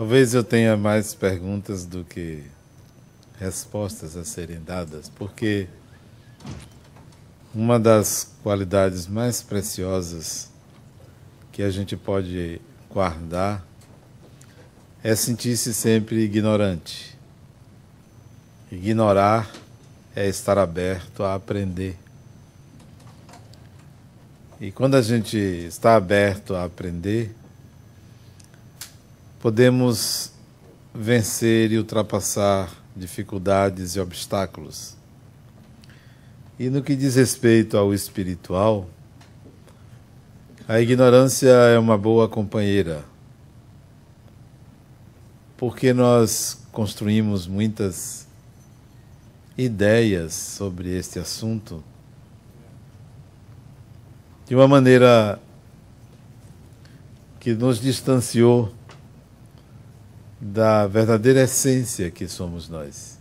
Talvez eu tenha mais perguntas do que respostas a serem dadas, porque uma das qualidades mais preciosas que a gente pode guardar é sentir-se sempre ignorante. Ignorar é estar aberto a aprender. E quando a gente está aberto a aprender, podemos vencer e ultrapassar dificuldades e obstáculos. E no que diz respeito ao espiritual, a ignorância é uma boa companheira, porque nós construímos muitas ideias sobre este assunto de uma maneira que nos distanciou da verdadeira essência que somos nós.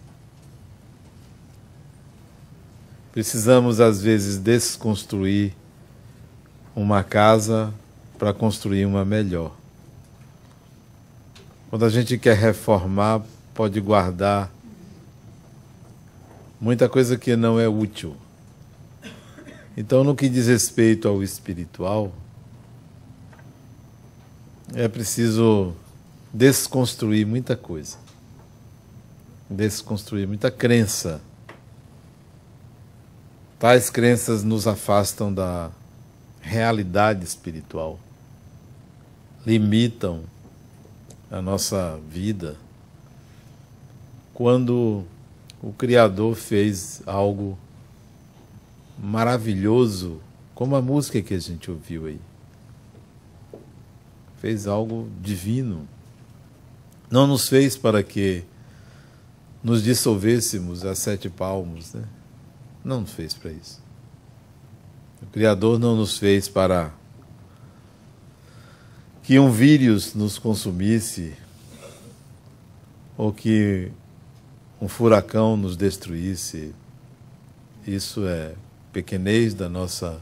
Precisamos, às vezes, desconstruir uma casa para construir uma melhor. Quando a gente quer reformar, pode guardar muita coisa que não é útil. Então, no que diz respeito ao espiritual, é preciso desconstruir muita coisa. Desconstruir muita crença. Tais crenças nos afastam da realidade espiritual, limitam a nossa vida. Quando o Criador fez algo maravilhoso, como a música que a gente ouviu aí, fez algo divino. Não nos fez para que nos dissolvêssemos a 7 palmos, né? Não nos fez para isso. O Criador não nos fez para que um vírus nos consumisse ou que um furacão nos destruísse. Isso é pequenez da nossa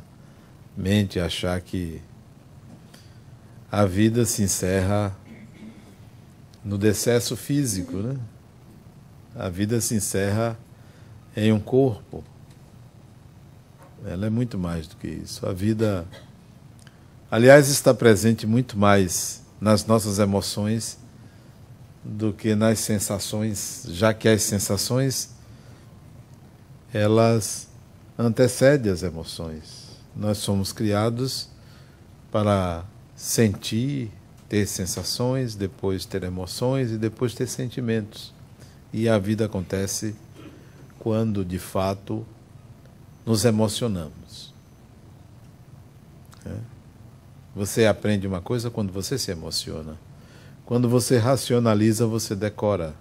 mente, achar que a vida se encerra no decesso físico, né? A vida se encerra em um corpo. Ela é muito mais do que isso. A vida, aliás, está presente muito mais nas nossas emoções do que nas sensações, já que as sensações, elas antecedem as emoções. Nós somos criados para sentir, ter sensações, depois ter emoções e depois ter sentimentos. E a vida acontece quando, de fato, nos emocionamos. Você aprende uma coisa quando você se emociona. Quando você racionaliza, você decora.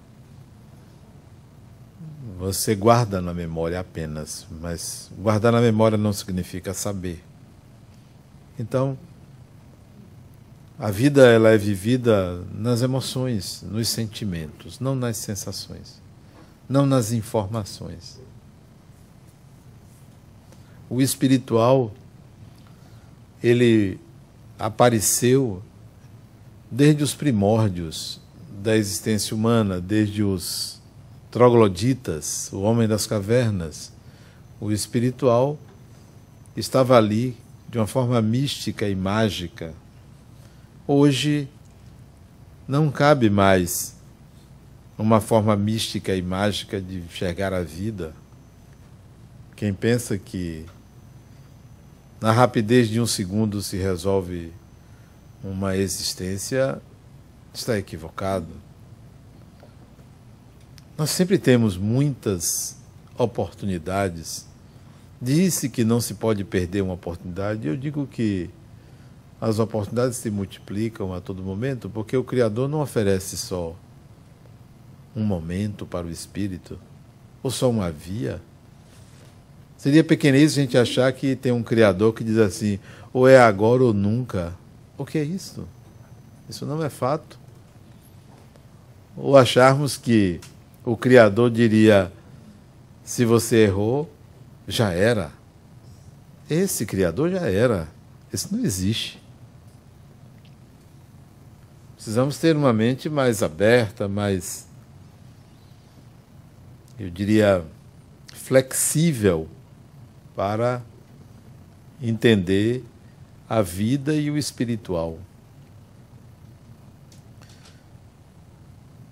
Você guarda na memória apenas, mas guardar na memória não significa saber. Então, a vida ela é vivida nas emoções, nos sentimentos, não nas sensações, não nas informações. O espiritual, ele apareceu desde os primórdios da existência humana, desde os trogloditas, o homem das cavernas. O espiritual estava ali de uma forma mística e mágica. Hoje não cabe mais uma forma mística e mágica de enxergar a vida. Quem pensa que na rapidez de um segundo se resolve uma existência está equivocado. Nós sempre temos muitas oportunidades. Disse que não se pode perder uma oportunidade. Eu digo que as oportunidades se multiplicam a todo momento, porque o Criador não oferece só um momento para o espírito, ou só uma via. Seria pequenez a gente achar que tem um Criador que diz assim, ou é agora ou nunca. O que é isso? Isso não é fato. Ou acharmos que o Criador diria, se você errou, já era. Esse Criador já era. Esse não existe. Precisamos ter uma mente mais aberta, mais, eu diria, flexível para entender a vida e o espiritual.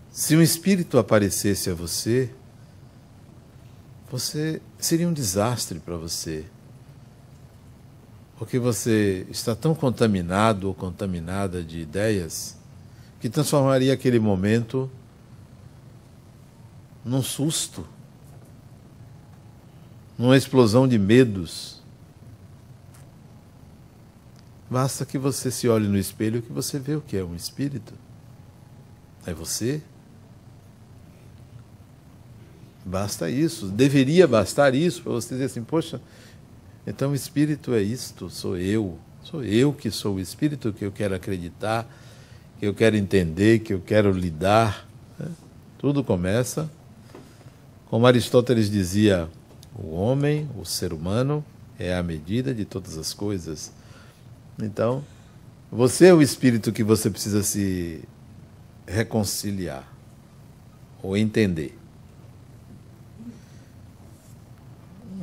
Se um espírito aparecesse a você, seria um desastre para você. Porque você está tão contaminado ou contaminada de ideias que transformaria aquele momento num susto, numa explosão de medos. Basta que você se olhe no espelho que você vê o que é um espírito. É você. Basta isso, deveria bastar isso para você dizer assim, poxa, então o espírito é isto, sou eu que sou o espírito, que eu quero acreditar, que eu quero entender, que eu quero lidar. Tudo começa, como Aristóteles dizia, o homem, o ser humano, é a medida de todas as coisas. Então, você é o espírito que você precisa se reconciliar ou entender.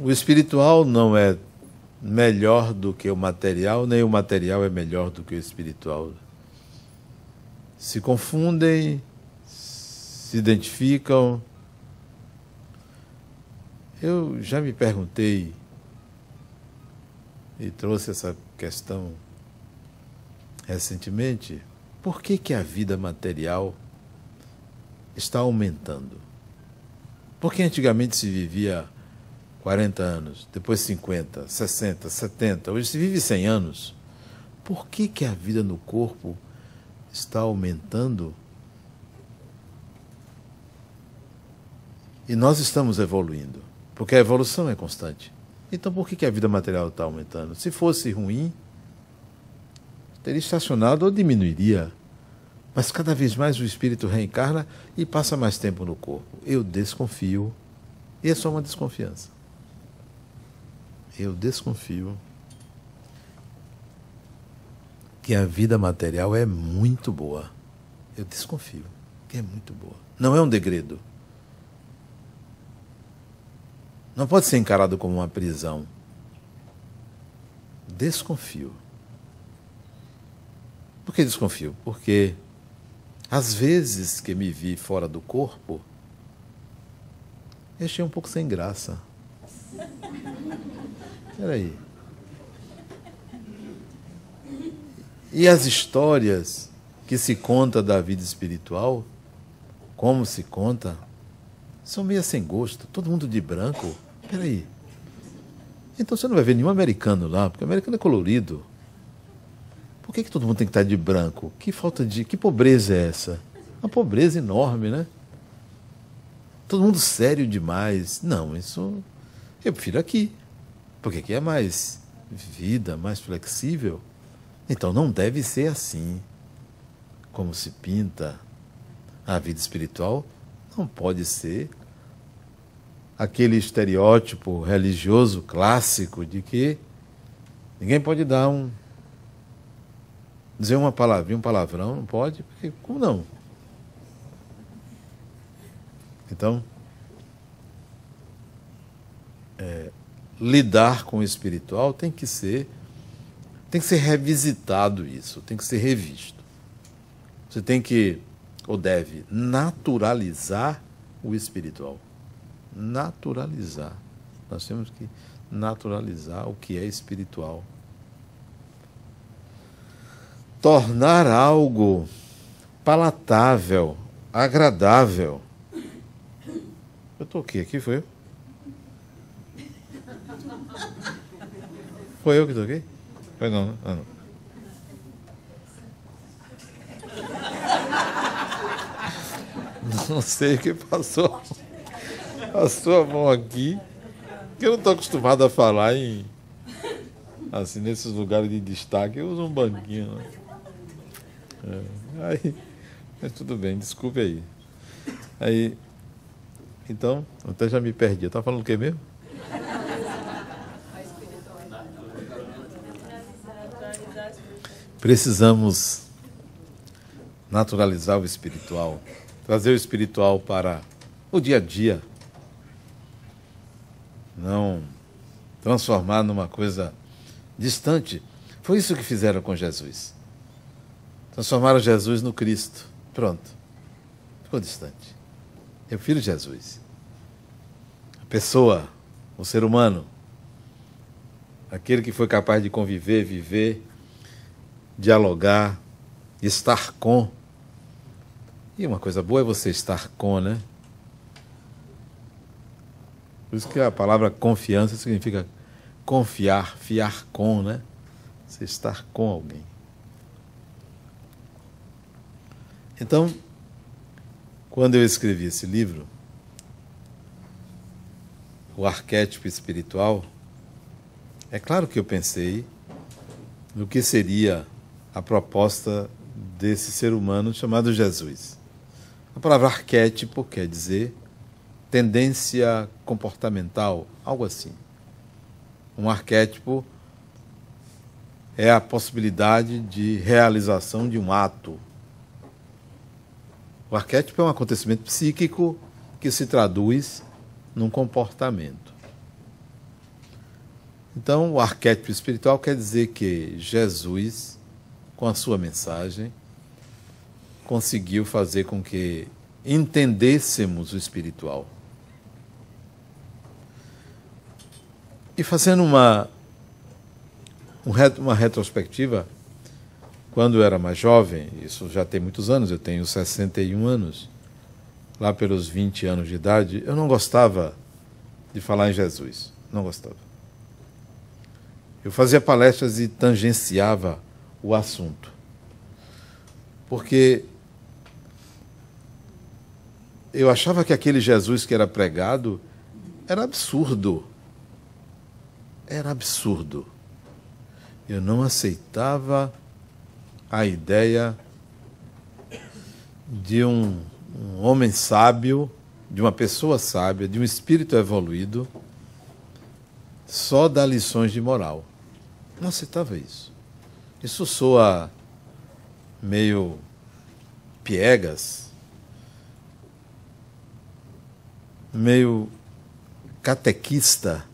O espiritual não é melhor do que o material, nem o material é melhor do que o espiritual. Se confundem, se identificam. Eu já me perguntei e trouxe essa questão recentemente, por que a vida material está aumentando? Porque antigamente se vivia 40 anos, depois 50, 60, 70, hoje se vive 100 anos. Por que a vida no corpo está aumentando? E nós estamos evoluindo, porque a evolução é constante. Então por que a vida material está aumentando? Se fosse ruim, teria estacionado ou diminuiria. Mas cada vez mais o espírito reencarna e passa mais tempo no corpo. Eu desconfio, e é só uma desconfiança. Eu desconfio que a vida material é muito boa. Eu desconfio que é muito boa. Não é um degredo. Não pode ser encarado como uma prisão. Desconfio. Por que desconfio? Porque às vezes que me vi fora do corpo, eu achei um pouco sem graça. Peraí. E as histórias que se conta da vida espiritual, como se conta, são meio sem gosto. Todo mundo de branco. Peraí. Então você não vai ver nenhum americano lá, porque o americano é colorido. Por que todo mundo tem que estar de branco? Que falta de... Que pobreza é essa? Uma pobreza enorme, né? Todo mundo sério demais. Não, isso... Eu prefiro aqui. Porque aqui é mais vida, mais flexível. Então não deve ser assim. Como se pinta a vida espiritual, não pode ser aquele estereótipo religioso clássico de que ninguém pode dizer uma palavrinha, um palavrão, não pode, porque como não? Então, lidar com o espiritual tem que ser revisitado isso, tem que ser revisto. Você tem que, ou deve, naturalizar o espiritual. Naturalizar. Nós temos que naturalizar o que é espiritual. Tornar algo palatável, agradável. Eu toquei aqui, foi eu? Foi eu que toquei? Foi não, né? Ah, não. Não sei o que passou. Passou a mão aqui. Que eu não estou acostumado a falar assim, nesses lugares de destaque. Eu uso um banquinho. Né? Aí, mas tudo bem, desculpe aí. Aí, então, até já me perdi. Eu estava falando o que mesmo? Precisamos naturalizar o espiritual, trazer o espiritual para o dia a dia, não transformar numa coisa distante. Foi isso que fizeram com Jesus. Transformaram Jesus no Cristo. Pronto. Ficou distante. É o Filho de Jesus. A pessoa, o ser humano, aquele que foi capaz de conviver, viver, dialogar, estar com. E uma coisa boa é você estar com, né? Por isso que a palavra confiança significa confiar, fiar com, né? Você estar com alguém. Então, quando eu escrevi esse livro, O Arquétipo Espiritual, é claro que eu pensei no que seria a proposta desse ser humano chamado Jesus. A palavra arquétipo quer dizer tendência comportamental, algo assim. Um arquétipo é a possibilidade de realização de um ato. O arquétipo é um acontecimento psíquico que se traduz num comportamento. Então, o arquétipo espiritual quer dizer que Jesus, com a sua mensagem, conseguiu fazer com que entendêssemos o espiritual. E fazendo uma retrospectiva, quando eu era mais jovem, isso já tem muitos anos, eu tenho 61 anos, lá pelos 20 anos de idade, eu não gostava de falar em Jesus, não gostava. Eu fazia palestras e tangenciava o assunto, porque eu achava que aquele Jesus que era pregado era absurdo. Era absurdo. Eu não aceitava a ideia de um homem sábio, de uma pessoa sábia, de um espírito evoluído, só dar lições de moral. Não aceitava isso. Isso soa meio piegas, meio catequista.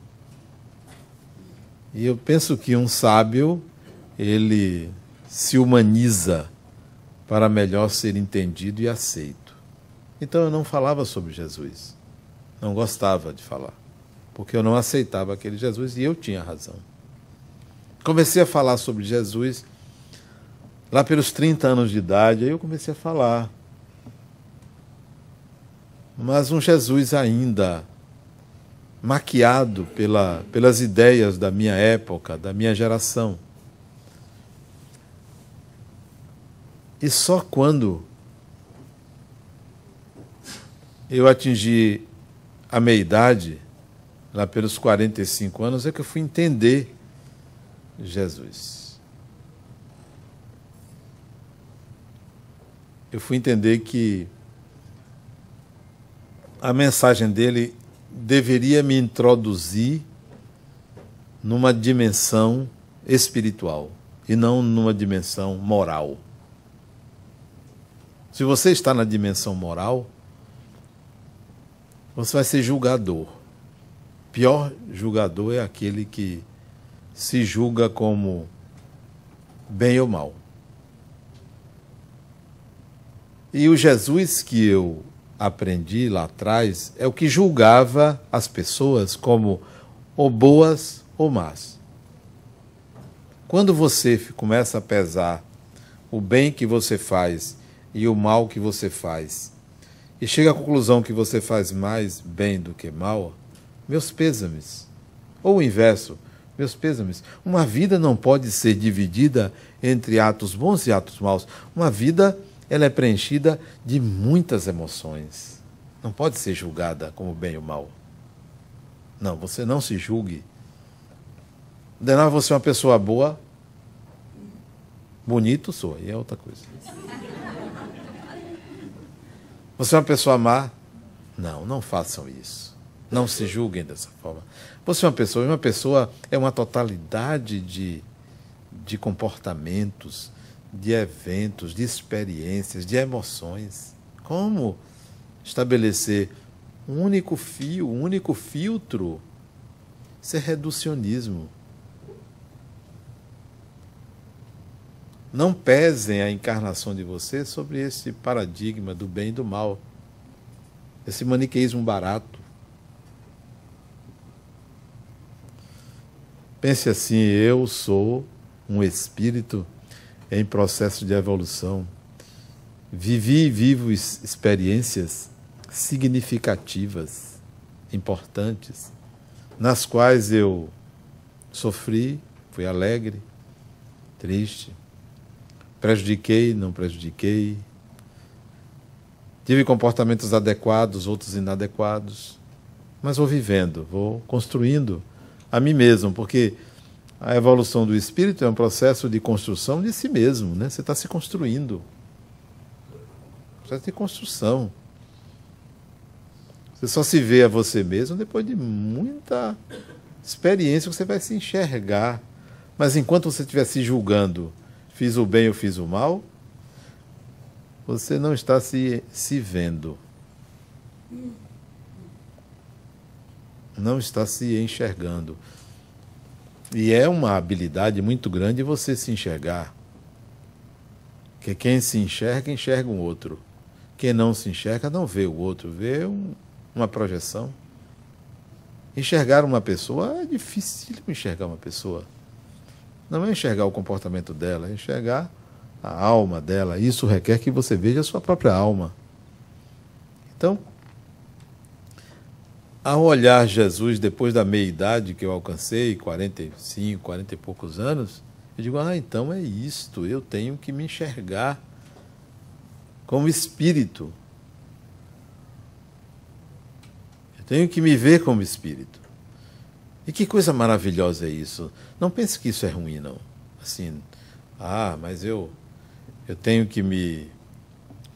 E eu penso que um sábio, ele se humaniza para melhor ser entendido e aceito. Então eu não falava sobre Jesus. Não gostava de falar, porque eu não aceitava aquele Jesus e eu tinha razão. Comecei a falar sobre Jesus lá pelos 30 anos de idade, aí eu comecei a falar. Mas um Jesus ainda maquiado pelas ideias da minha época, da minha geração. E só quando eu atingi a meia-idade, lá pelos 45 anos, é que eu fui entender Jesus. Eu fui entender que a mensagem dele deveria me introduzir numa dimensão espiritual e não numa dimensão moral. Se você está na dimensão moral, você vai ser julgador. O pior julgador é aquele que se julga como bem ou mal. E o Jesus que eu aprendi lá atrás é o que julgava as pessoas como ou boas ou más. Quando você começa a pesar o bem que você faz e o mal que você faz, e chega à conclusão que você faz mais bem do que mal, meus pêsames. Ou o inverso, meus pêsames. Uma vida não pode ser dividida entre atos bons e atos maus. Uma vida, ela é preenchida de muitas emoções. Não pode ser julgada como bem ou mal. Não, você não se julgue. Denar você é uma pessoa boa, bonito sou, e é outra coisa. Você é uma pessoa má? Não, não façam isso. Não se julguem dessa forma. Você é uma pessoa é uma totalidade de comportamentos, de eventos, de experiências, de emoções. Como estabelecer um único fio, um único filtro? Isso é reducionismo. Não pesem a encarnação de você sobre esse paradigma do bem e do mal, esse maniqueísmo barato. Pense assim: eu sou um espírito em processo de evolução. Vivi e vivo experiências significativas, importantes, nas quais eu sofri, fui alegre, triste, prejudiquei, não prejudiquei, tive comportamentos adequados, outros inadequados, mas vou vivendo, vou construindo a mim mesmo, porque a evolução do espírito é um processo de construção de si mesmo, né? Você está se construindo. Processo de construção. Você só se vê a você mesmo depois de muita experiência, você vai se enxergar. Mas enquanto você estiver se julgando, fiz o bem ou fiz o mal, você não está se vendo. Não está se enxergando. E é uma habilidade muito grande você se enxergar. Porque quem se enxerga, enxerga um outro. Quem não se enxerga, não vê o outro, vê uma projeção. Enxergar uma pessoa é difícil enxergar uma pessoa. Não é enxergar o comportamento dela, é enxergar a alma dela. Isso requer que você veja a sua própria alma. Então, ao olhar Jesus depois da meia-idade que eu alcancei, 45, 40 e poucos anos, eu digo, então é isto, eu tenho que me enxergar como espírito. Eu tenho que me ver como espírito. E que coisa maravilhosa é isso. Não pense que isso é ruim, não. Assim, mas eu tenho que me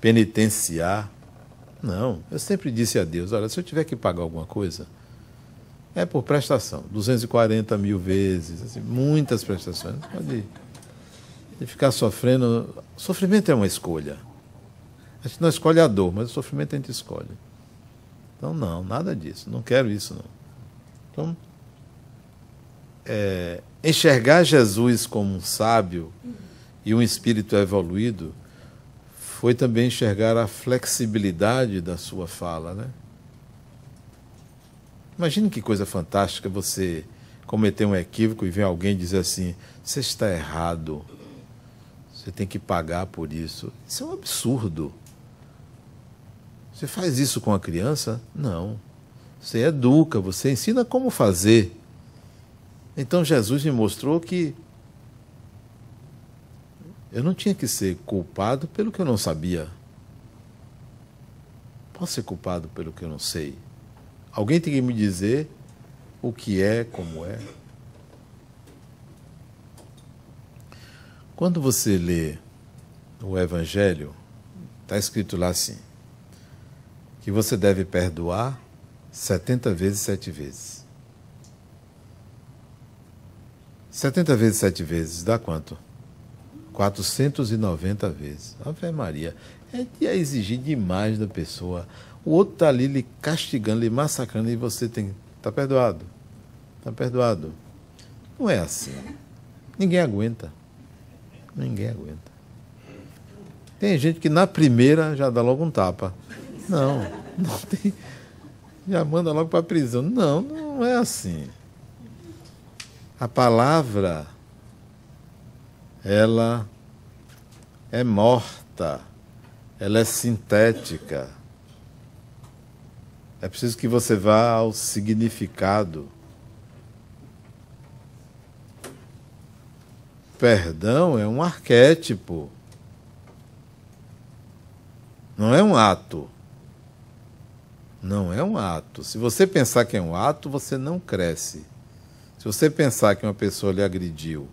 penitenciar. Não, eu sempre disse a Deus, olha, se eu tiver que pagar alguma coisa, é por prestação, 240 mil vezes, assim, muitas prestações. Não pode ficar sofrendo. Sofrimento é uma escolha. A gente não escolhe a dor, mas o sofrimento a gente escolhe. Então, não, nada disso, não quero isso, não. Então, enxergar Jesus como um sábio e um espírito evoluído foi também enxergar a flexibilidade da sua fala, né? Imagine que coisa fantástica você cometer um equívoco e ver alguém dizer assim, você está errado, você tem que pagar por isso. Isso é um absurdo. Você faz isso com a criança? Não. Você educa, você ensina como fazer. Então Jesus me mostrou que eu não tinha que ser culpado pelo que eu não sabia. Posso ser culpado pelo que eu não sei. Alguém tem que me dizer o que é, como é. Quando você lê o Evangelho, está escrito lá assim, que você deve perdoar 70 vezes 7 vezes. 70 vezes 7 vezes dá quanto? 490 vezes. Ave Maria. É de exigir demais da pessoa. O outro está ali lhe castigando, lhe massacrando, e você tem. Está perdoado. Está perdoado. Não é assim. Ninguém aguenta. Ninguém aguenta. Tem gente que na primeira já dá logo um tapa. Não tem. Já manda logo para a prisão. Não é assim. A palavra, ela é morta, ela é sintética. É preciso que você vá ao significado. Perdão é um arquétipo. Não é um ato. Não é um ato. Se você pensar que é um ato, você não cresce. Se você pensar que uma pessoa lhe agrediu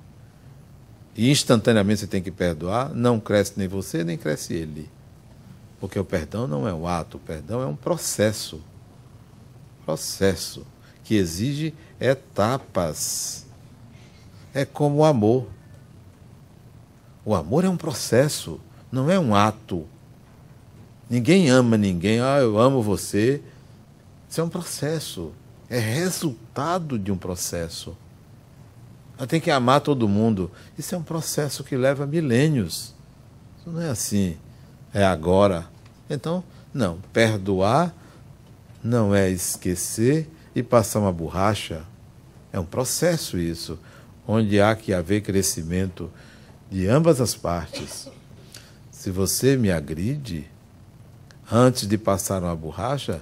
e instantaneamente você tem que perdoar, não cresce nem você, nem cresce ele. Porque o perdão não é um ato, o perdão é um processo. Processo que exige etapas. É como o amor. O amor é um processo, não é um ato. Ninguém ama ninguém, eu amo você. Isso é um processo, é resultado de um processo. Eu tenho que amar todo mundo. Isso é um processo que leva milênios. Isso não é assim, é agora. Então, não, perdoar não é esquecer e passar uma borracha. É um processo isso, onde há que haver crescimento de ambas as partes. Se você me agride, antes de passar uma borracha,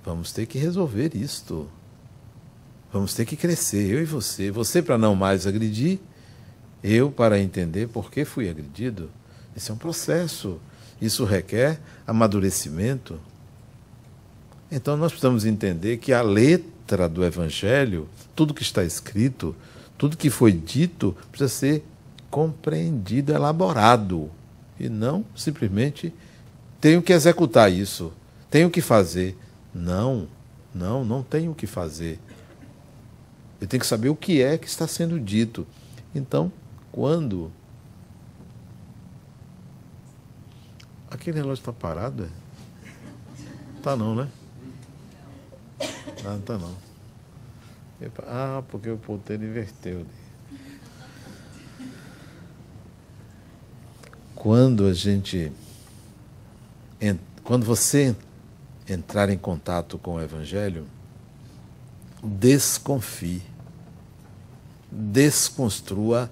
vamos ter que resolver isto. Vamos ter que crescer, eu e você. Você para não mais agredir, eu para entender por que fui agredido. Esse é um processo. Isso requer amadurecimento. Então nós precisamos entender que a letra do Evangelho, tudo que está escrito, tudo que foi dito, precisa ser compreendido, elaborado. E não simplesmente tenho que executar isso, tenho que fazer. Não tenho que fazer. Eu tenho que saber o que é que está sendo dito. Então, quando... Aquele relógio está parado? Está não, né? Não está não. Porque o ponteiro inverteu. Quando você entrar em contato com o Evangelho, desconfie, desconstrua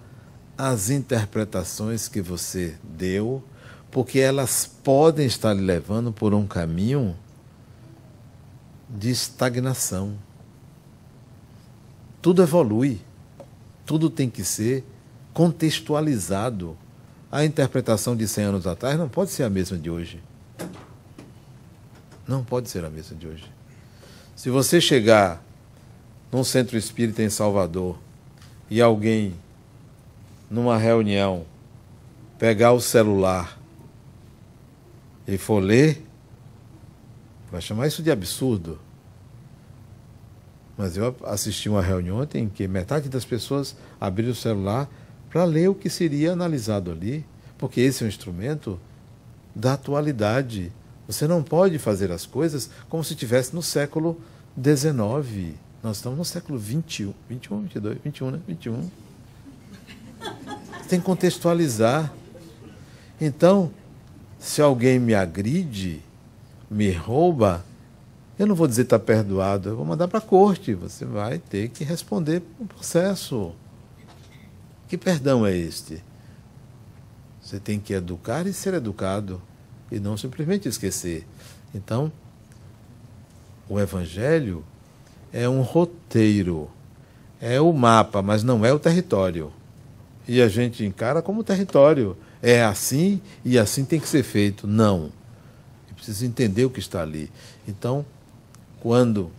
as interpretações que você deu, porque elas podem estar lhe levando por um caminho de estagnação. Tudo evolui, tudo tem que ser contextualizado. A interpretação de 100 anos atrás não pode ser a mesma de hoje. Não pode ser a mesma de hoje. Se você chegar num centro espírita em Salvador e alguém, numa reunião, pegar o celular e for ler, vai chamar isso de absurdo. Mas eu assisti uma reunião ontem em que metade das pessoas abriram o celular para ler o que seria analisado ali, porque esse é um instrumento da atualidade. Você não pode fazer as coisas como se estivesse no século XIX. Nós estamos no século XXI, 21, 22, 21, né? 21. Você tem que contextualizar. Então, se alguém me agride, me rouba, eu não vou dizer está perdoado, eu vou mandar para a corte. Você vai ter que responder por um processo. Que perdão é este? Você tem que educar e ser educado, e não simplesmente esquecer. Então, o Evangelho é um roteiro, é o mapa, mas não é o território. E a gente encara como território. É assim e assim tem que ser feito. Não. Eu preciso entender o que está ali. Então, quando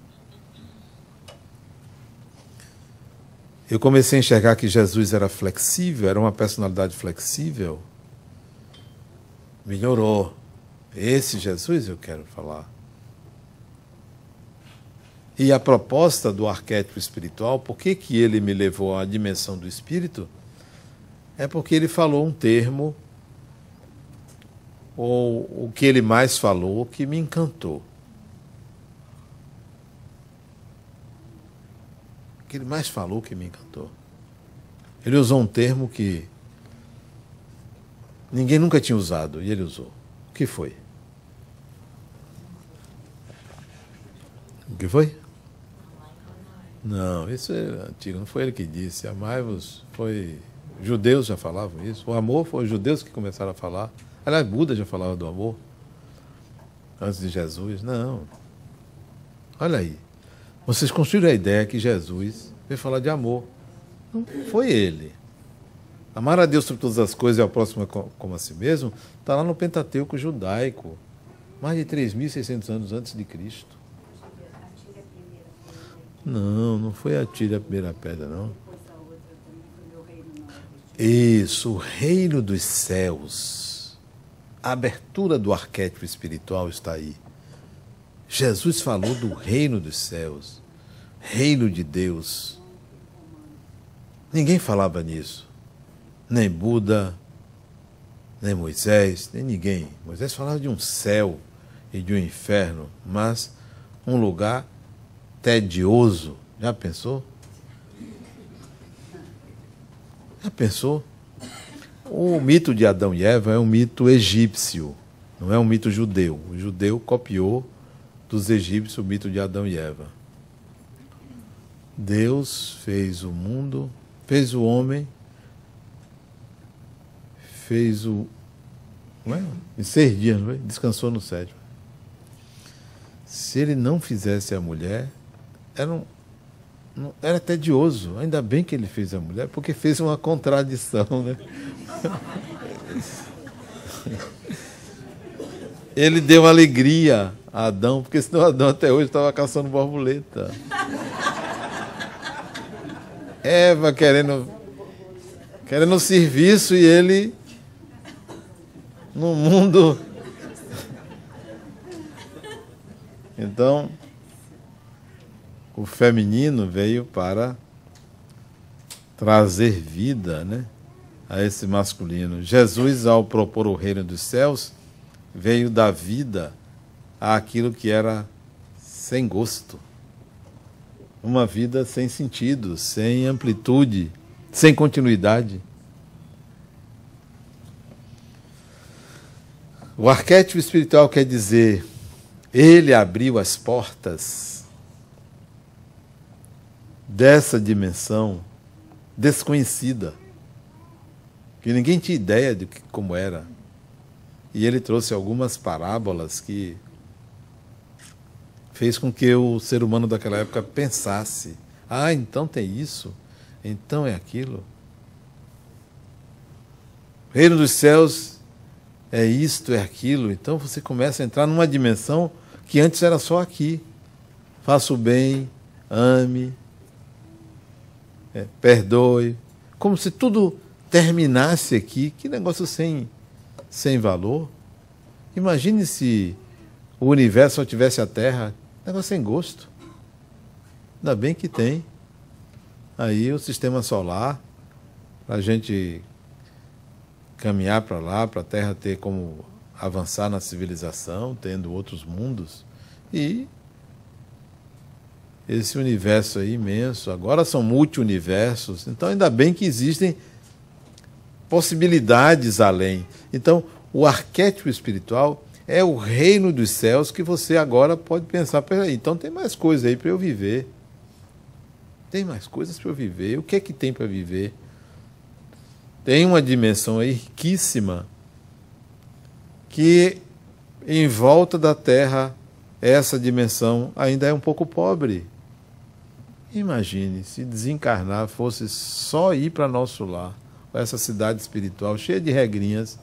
eu comecei a enxergar que Jesus era flexível, era uma personalidade flexível, melhorou. Esse Jesus eu quero falar. E a proposta do arquétipo espiritual, por que ele me levou à dimensão do espírito? É porque ele falou um termo, ou o que ele mais falou, que me encantou. O que ele mais falou que me encantou. Ele usou um termo que ninguém nunca tinha usado, e ele usou. O que foi? O que foi? Não, isso é antigo, não foi ele que disse. Amai-vos, foi... Judeus já falavam isso. O amor foi os judeus que começaram a falar. Aliás, Buda já falava do amor. Antes de Jesus. Não. Olha aí. Vocês construíram a ideia que Jesus veio falar de amor. Não foi ele. Amar a Deus sobre todas as coisas e ao próximo como a si mesmo está lá no Pentateuco judaico. Mais de 3.600 anos antes de Cristo. Não foi atire a primeira pedra, não. Isso, o reino dos céus. A abertura do arquétipo espiritual está aí. Jesus falou do reino dos céus, reino de Deus. Ninguém falava nisso. Nem Buda, nem Moisés, nem ninguém. Moisés falava de um céu e de um inferno, mas um lugar tedioso. Já pensou? Já pensou? O mito de Adão e Eva é um mito egípcio, não é um mito judeu. O judeu copiou dos egípcios o mito de Adão e Eva. Deus fez o mundo, fez o homem, fez o... Não é? Em 6 dias, não é? Descansou no 7º. Se ele não fizesse a mulher, era tedioso. Ainda bem que ele fez a mulher, porque fez uma contradição, né? Ele deu alegria a Adão, porque senão Adão até hoje estava caçando borboleta. Eva querendo serviço e ele no mundo. Então, o feminino veio para trazer vida, né, a esse masculino. Jesus, ao propor o reino dos céus, veio dar vida àquilo que era sem gosto. Uma vida sem sentido, sem amplitude, sem continuidade. O arquétipo espiritual quer dizer, ele abriu as portas dessa dimensão desconhecida, que ninguém tinha ideia de como era. E ele trouxe algumas parábolas que fez com que o ser humano daquela época pensasse, então tem isso, então é aquilo. O reino dos céus é isto, é aquilo. Então você começa a entrar numa dimensão que antes era só aqui. Faça o bem, ame, perdoe. Como se tudo terminasse aqui. Que negócio sem valor. Imagine se o universo só tivesse a Terra. Negócio sem gosto. Ainda bem que tem. Aí o sistema solar, para a gente caminhar para lá, para a Terra ter como avançar na civilização, tendo outros mundos. E esse universo aí imenso, agora são multi-universos, então ainda bem que existem possibilidades além. Então, o arquétipo espiritual é o reino dos céus que você agora pode pensar, peraí, então tem mais coisa aí para eu viver. Tem mais coisas para eu viver. O que é que tem para viver? Tem uma dimensão aí riquíssima que em volta da Terra essa dimensão ainda é um pouco pobre. Imagine se desencarnar fosse só ir para nosso lar, essa cidade espiritual cheia de regrinhas.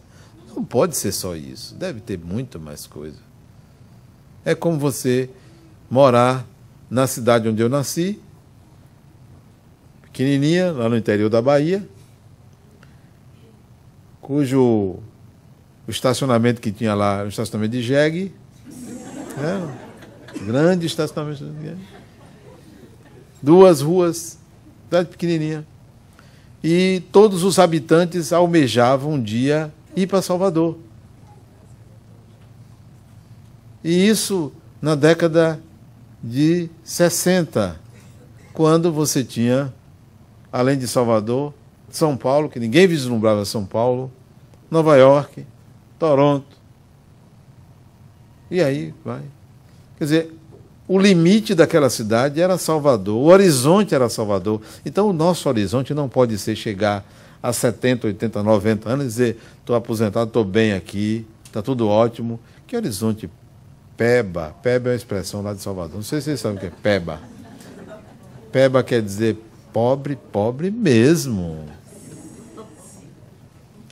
Não pode ser só isso, deve ter muito mais coisa. É como você morar na cidade onde eu nasci, pequenininha, lá no interior da Bahia, cujo o estacionamento que tinha lá era um estacionamento de jegue, grande estacionamento de jegue, 2 ruas, cidade pequenininha, e todos os habitantes almejavam um dia ir para Salvador. E isso na década de 60, quando você tinha, além de Salvador, São Paulo, que ninguém vislumbrava São Paulo, Nova York, Toronto. E aí vai. Quer dizer, o limite daquela cidade era Salvador, o horizonte era Salvador. Então o nosso horizonte não pode ser chegar a 70, 80, 90 anos e dizer, estou aposentado, estou bem aqui, está tudo ótimo. Que horizonte? Peba. Peba é uma expressão lá de Salvador. Não sei se vocês sabem o que é peba. Peba quer dizer pobre, pobre mesmo.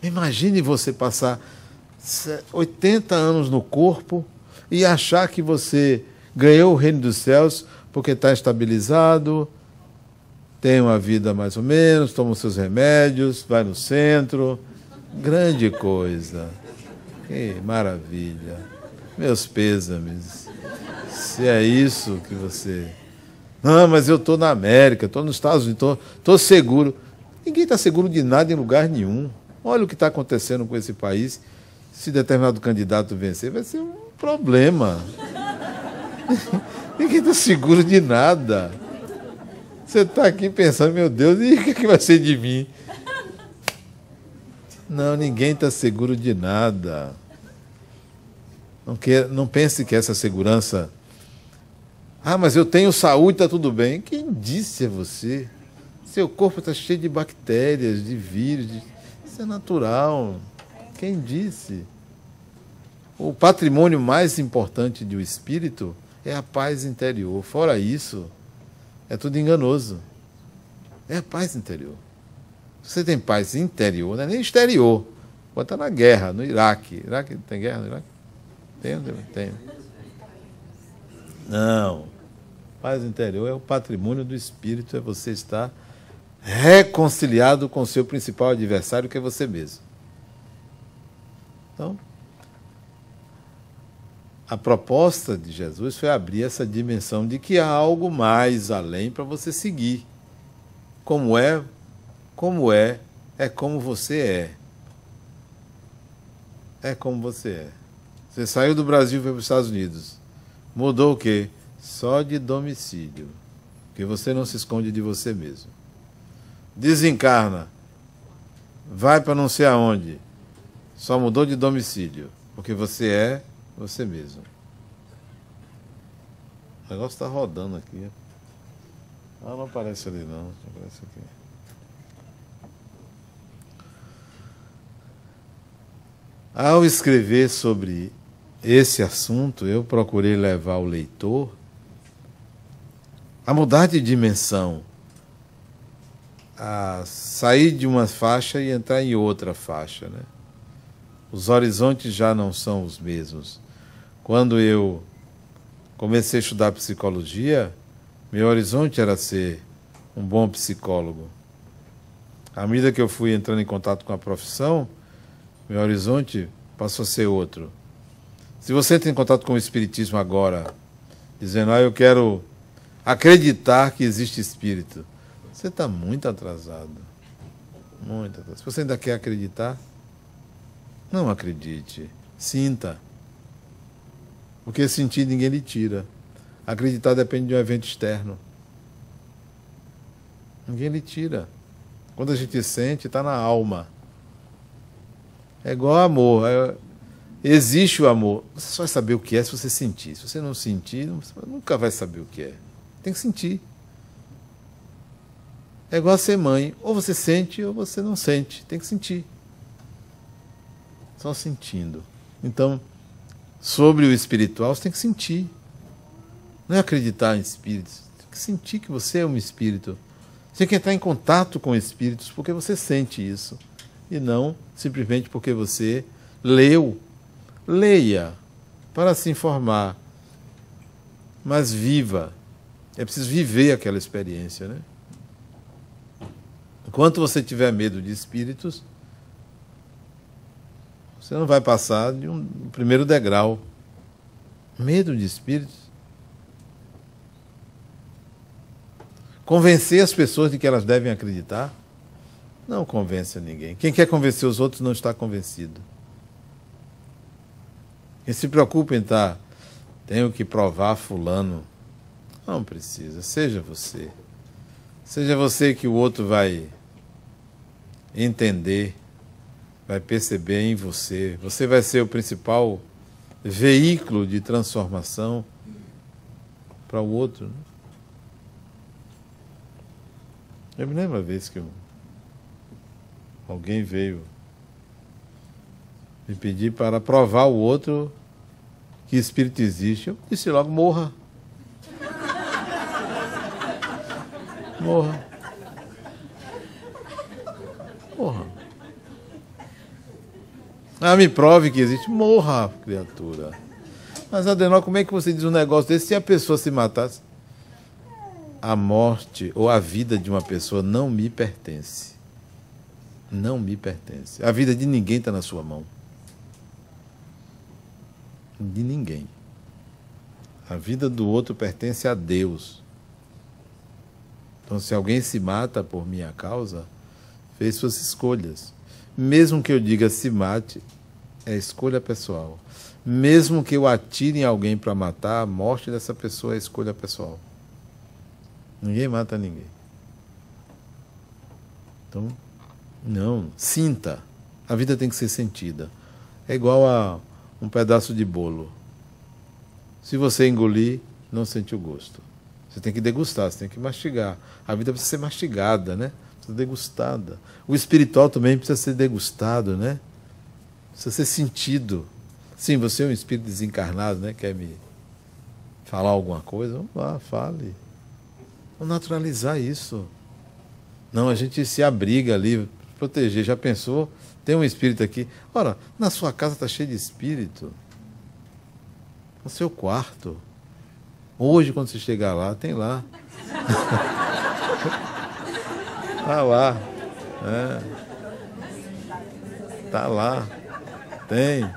Imagine você passar 80 anos no corpo e achar que você ganhou o reino dos céus porque está estabilizado, tem uma vida mais ou menos, toma os seus remédios, vai no centro. Grande coisa. Que maravilha. Meus pêsames. Se é isso que você... mas eu estou na América, estou nos Estados Unidos, estou seguro. Ninguém está seguro de nada em lugar nenhum. Olha o que está acontecendo com esse país. Se determinado candidato vencer, vai ser um problema. Ninguém está seguro de nada. Você está aqui pensando, meu Deus, e o que vai ser de mim? Não, ninguém está seguro de nada. Não pense que essa segurança... Ah, mas eu tenho saúde, está tudo bem. Quem disse a você? Seu corpo está cheio de bactérias, de vírus. Isso é natural. Quem disse? O patrimônio mais importante do espírito é a paz interior. Fora isso, é tudo enganoso. É a paz interior. Se você tem paz interior, não é nem exterior. Pode estar na guerra, no Iraque. Iraque tem guerra no Iraque? Tem. Não. Paz interior é o patrimônio do espírito, é você estar reconciliado com o seu principal adversário, que é você mesmo. Então, a proposta de Jesus foi abrir essa dimensão de que há algo mais além para você seguir. Como é como você é. É como você é. Você saiu do Brasil e foi para os Estados Unidos. Mudou o quê? Só de domicílio. Porque você não se esconde de você mesmo. Desencarna. Vai para não sei aonde. Só mudou de domicílio. Porque você é você mesmo. O negócio está rodando aqui. Ah, não aparece ali não. Aparece aqui. Ao escrever sobre esse assunto, eu procurei levar o leitor a mudar de dimensão, a sair de uma faixa e entrar em outra faixa, né? Os horizontes já não são os mesmos. Quando eu comecei a estudar psicologia, meu horizonte era ser um bom psicólogo. À medida que eu fui entrando em contato com a profissão, meu horizonte passou a ser outro. Se você entra em contato com o espiritismo agora, dizendo, eu quero acreditar que existe espírito, você está muito atrasado. Muito atrasado. Se você ainda quer acreditar, não acredite. Sinta. Porque sentir ninguém lhe tira. Acreditar depende de um evento externo. Ninguém lhe tira. Quando a gente sente, está na alma. É igual amor. Existe o amor. Você só vai saber o que é se você sentir. Se você não sentir, você nunca vai saber o que é. Tem que sentir. É igual a ser mãe. Ou você sente ou você não sente. Tem que sentir. Só sentindo. Então, sobre o espiritual, você tem que sentir. Não é acreditar em espíritos. Tem que sentir que você é um espírito. Você tem que entrar em contato com espíritos porque você sente isso. E não simplesmente porque você leu. Leia para se informar. Mas viva. É preciso viver aquela experiência, né? Enquanto você tiver medo de espíritos, você não vai passar de um primeiro degrau. Medo de espíritos. Convencer as pessoas de que elas devem acreditar. Não convence a ninguém. Quem quer convencer os outros não está convencido. Quem se preocupa em estar, tenho que provar fulano. Não precisa. Seja você. Seja você que o outro vai entender, vai perceber em você. Você vai ser o principal veículo de transformação para o outro. Eu me lembro uma vez que alguém veio me pedir para provar o outro que espírito existe. Eu disse logo, morra. Morra. Morra. Me prove que existe. Morra, criatura. Mas, Adenor, como é que você diz um negócio desse se a pessoa se matasse? A morte ou a vida de uma pessoa não me pertence. Não me pertence. A vida de ninguém está na sua mão. De ninguém. A vida do outro pertence a Deus. Então, se alguém se mata por minha causa, fez suas escolhas. Mesmo que eu diga se mate, é escolha pessoal. Mesmo que eu atire em alguém para matar, a morte dessa pessoa é escolha pessoal. Ninguém mata ninguém. Então, não, sinta. A vida tem que ser sentida. É igual a um pedaço de bolo. Se você engolir, não sente o gosto. Você tem que degustar, você tem que mastigar. A vida precisa ser mastigada, né? Precisa ser degustada. O espiritual também precisa ser degustado, né? Precisa ser sentido. Sim, você é um espírito desencarnado, né? Quer me falar alguma coisa? Vamos lá, fale. Vamos naturalizar isso. Não, a gente se abriga ali, proteger. Já pensou? Tem um espírito aqui. Ora, na sua casa está cheio de espírito. No seu quarto. Hoje, quando você chegar lá, tem lá. Está lá. Está lá. Tem.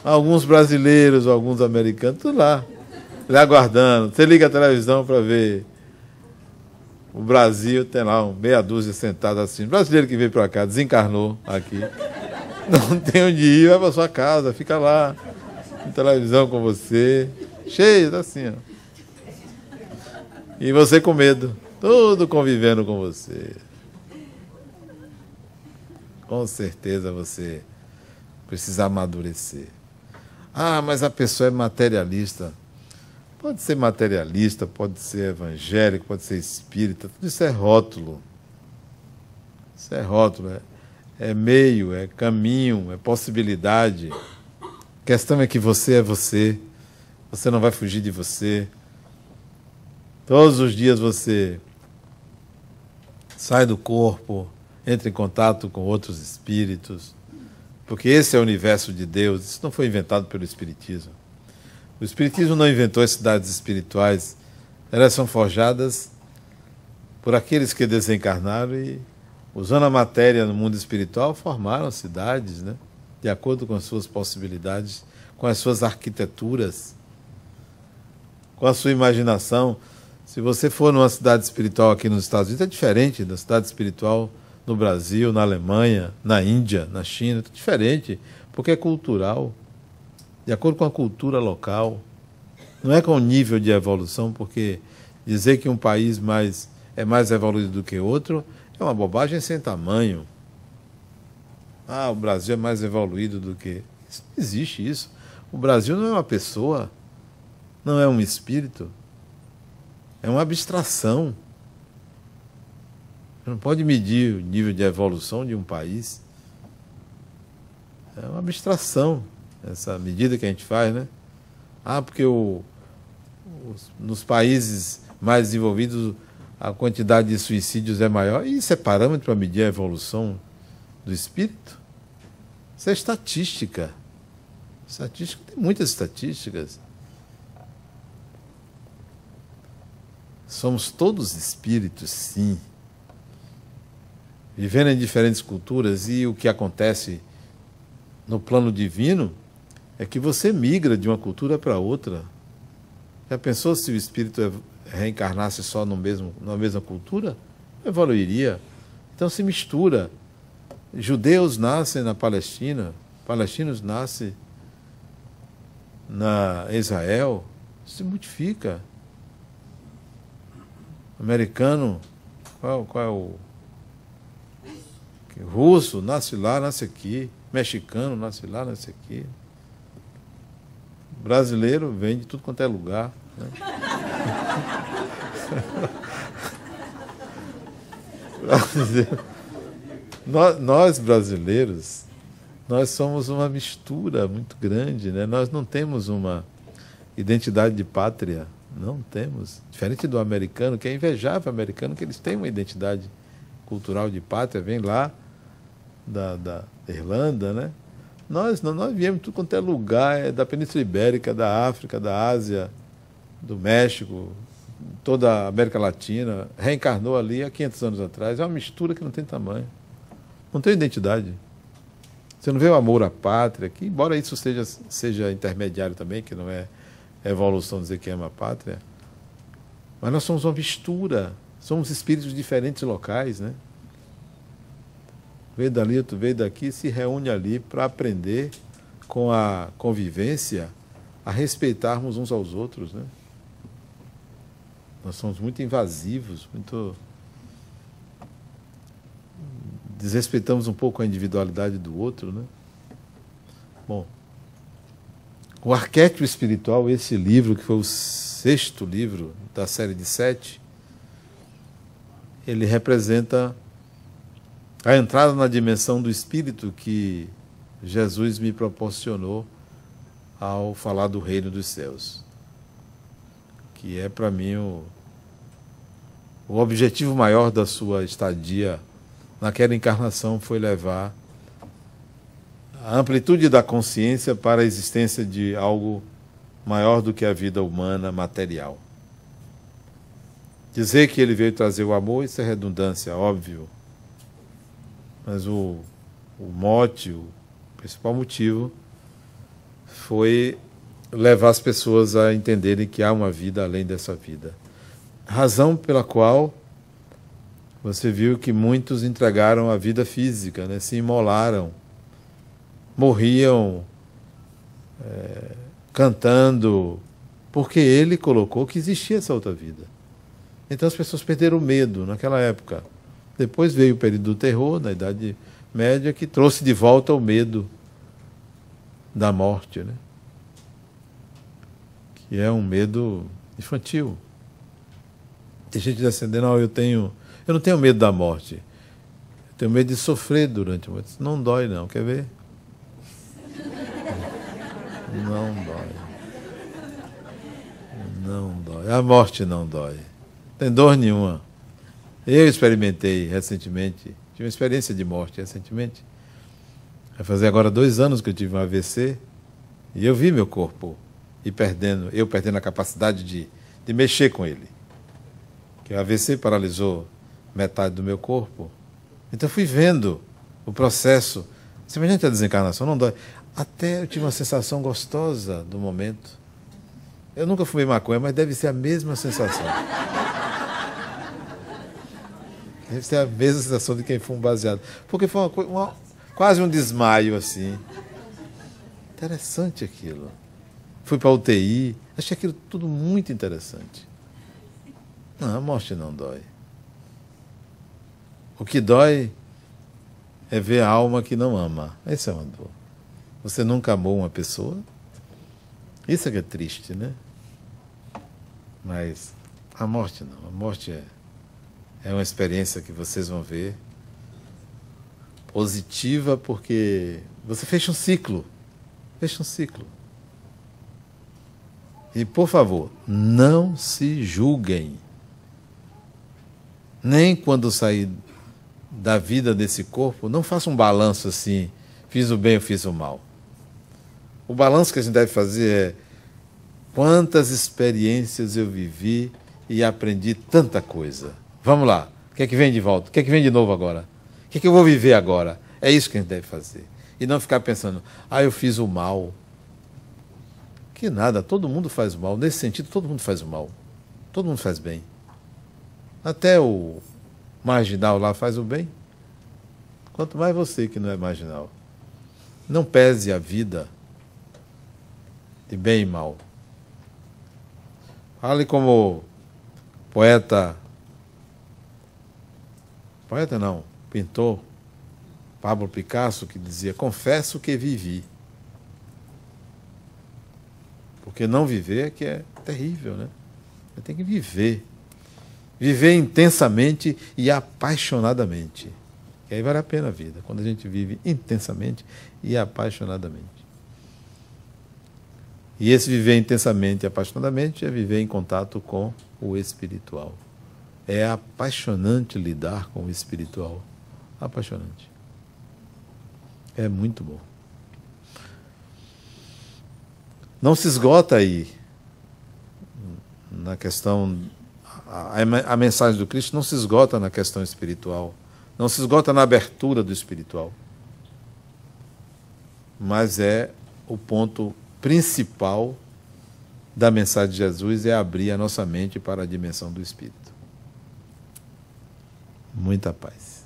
Alguns brasileiros, alguns americanos, tudo lá. Lá aguardando. Você liga a televisão para ver. O Brasil tem lá meia dúzia sentado assim. Brasileiro que veio para cá, desencarnou aqui. Não tem onde ir, vai para sua casa, fica lá. Com televisão com você. Cheio, assim, ó. E você com medo. Tudo convivendo com você. Com certeza você precisa amadurecer. Ah, mas a pessoa é materialista. Pode ser materialista, pode ser evangélico, pode ser espírita. Tudo isso é rótulo. Isso é rótulo. É meio, é caminho, é possibilidade. A questão é que você é você. Você não vai fugir de você. Todos os dias você sai do corpo, entra em contato com outros espíritos, porque esse é o universo de Deus. Isso não foi inventado pelo Espiritismo. O Espiritismo não inventou as cidades espirituais. Elas são forjadas por aqueles que desencarnaram e, usando a matéria no mundo espiritual, formaram cidades, né? De acordo com as suas possibilidades, com as suas arquiteturas, com a sua imaginação. Se você for numa cidade espiritual aqui nos Estados Unidos, é diferente da cidade espiritual no Brasil, na Alemanha, na Índia, na China. É diferente, porque é cultural, de acordo com a cultura local. Não é com o nível de evolução, porque dizer que um país é mais evoluído do que outro é uma bobagem sem tamanho. Ah, o Brasil é mais evoluído do que... Isso, não existe isso. O Brasil não é uma pessoa, não é um espírito. É uma abstração. Você não pode medir o nível de evolução de um país. É uma abstração, essa medida que a gente faz, né? Ah, porque nos países mais desenvolvidos a quantidade de suicídios é maior. E isso é parâmetro para medir a evolução do espírito? Isso é estatística. Estatística, tem muitas estatísticas. Somos todos espíritos, sim. Vivendo em diferentes culturas, e o que acontece no plano divino é que você migra de uma cultura para outra. Já pensou se o espírito reencarnasse só numa mesma cultura? Não evoluiria. Então se mistura. Judeus nascem na Palestina, palestinos nascem na Israel, se modifica. Americano, qual é o russo, nasce lá, nasce aqui. Mexicano, nasce lá, nasce aqui. Brasileiro vem de tudo quanto é lugar, né? Nós brasileiros, nós somos uma mistura muito grande, né? Nós não temos uma identidade de pátria. Não temos. Diferente do americano, que é invejável o americano, que eles têm uma identidade cultural de pátria, vem lá da Irlanda, né? Nós viemos de tudo quanto é lugar, da Península Ibérica, da África, da Ásia, do México, toda a América Latina, reencarnou ali há 500 anos atrás. É uma mistura que não tem tamanho. Não tem identidade. Você não vê o amor à pátria, que embora isso seja intermediário também, que não é evolução dizer que ama a pátria, mas nós somos uma mistura, somos espíritos de diferentes locais, né? veio dali, outro veio daqui, se reúne ali para aprender com a convivência a respeitarmos uns aos outros, né? Nós somos muito invasivos, muito... desrespeitamos um pouco a individualidade do outro, né? Bom, o Arquétipo Espiritual, esse livro, que foi o 6º livro da série de 7, ele representa a entrada na dimensão do Espírito que Jesus me proporcionou ao falar do reino dos céus, que é para mim o objetivo maior da sua estadia naquela encarnação, foi levar a amplitude da consciência para a existência de algo maior do que a vida humana material. Dizer que ele veio trazer o amor, isso é redundância, óbvio. Mas o mote, o principal motivo, foi levar as pessoas a entenderem que há uma vida além dessa vida. Razão pela qual você viu que muitos entregaram a vida física, né? Se imolaram, morriam cantando, porque ele colocou que existia essa outra vida. Então as pessoas perderam o medo naquela época. Depois veio o período do terror, na Idade Média, que trouxe de volta o medo da morte, né? Que é um medo infantil. Tem gente dizendo, não, eu não tenho medo da morte. Eu tenho medo de sofrer durante a morte. Não dói não, quer ver? Não dói. Não dói. A morte não dói. Não tem dor nenhuma. Eu experimentei recentemente, tive uma experiência de morte recentemente. Vai fazer agora 2 anos que eu tive um AVC e eu vi meu corpo eu perdendo a capacidade de mexer com ele. Que o AVC paralisou metade do meu corpo. Então eu fui vendo o processo. Semelhante à desencarnação, não dói. Até eu tive uma sensação gostosa do momento. Eu nunca fumei maconha, mas deve ser a mesma sensação. Deve ser a mesma sensação de quem fuma baseado. Porque foi quase um desmaio, assim. Interessante aquilo. Fui para a UTI, achei aquilo tudo muito interessante. Não, a morte não dói. O que dói é ver a alma que não ama. Essa é uma dor. Você nunca amou uma pessoa? Isso é que é triste, né? Mas a morte não. A morte é uma experiência que vocês vão ver positiva, porque você fecha um ciclo. Fecha um ciclo. E, por favor, não se julguem. Nem quando sair da vida desse corpo, não faça um balanço assim, fiz o bem ou fiz o mal. O balanço que a gente deve fazer é quantas experiências eu vivi e aprendi tanta coisa. Vamos lá, o que é que vem de volta? O que é que vem de novo agora? O que é que eu vou viver agora? É isso que a gente deve fazer. E não ficar pensando, eu fiz o mal. Que nada, todo mundo faz o mal. Nesse sentido, todo mundo faz o mal. Todo mundo faz bem. Até o marginal lá faz o bem. Quanto mais você que não é marginal. Não pese a vida de bem e mal. Fale como poeta não, pintor Pablo Picasso, que dizia, confesso que vivi. Porque não viver é que é terrível, né? Você tem que viver. Viver intensamente e apaixonadamente. E aí vale a pena a vida, quando a gente vive intensamente e apaixonadamente. E esse viver intensamente e apaixonadamente é viver em contato com o espiritual. É apaixonante lidar com o espiritual. Apaixonante. É muito bom. Não se esgota aí na questão... A mensagem do Cristo não se esgota na questão espiritual. Não se esgota na abertura do espiritual. Mas é o ponto principal da mensagem de Jesus, é abrir a nossa mente para a dimensão do Espírito. Muita paz.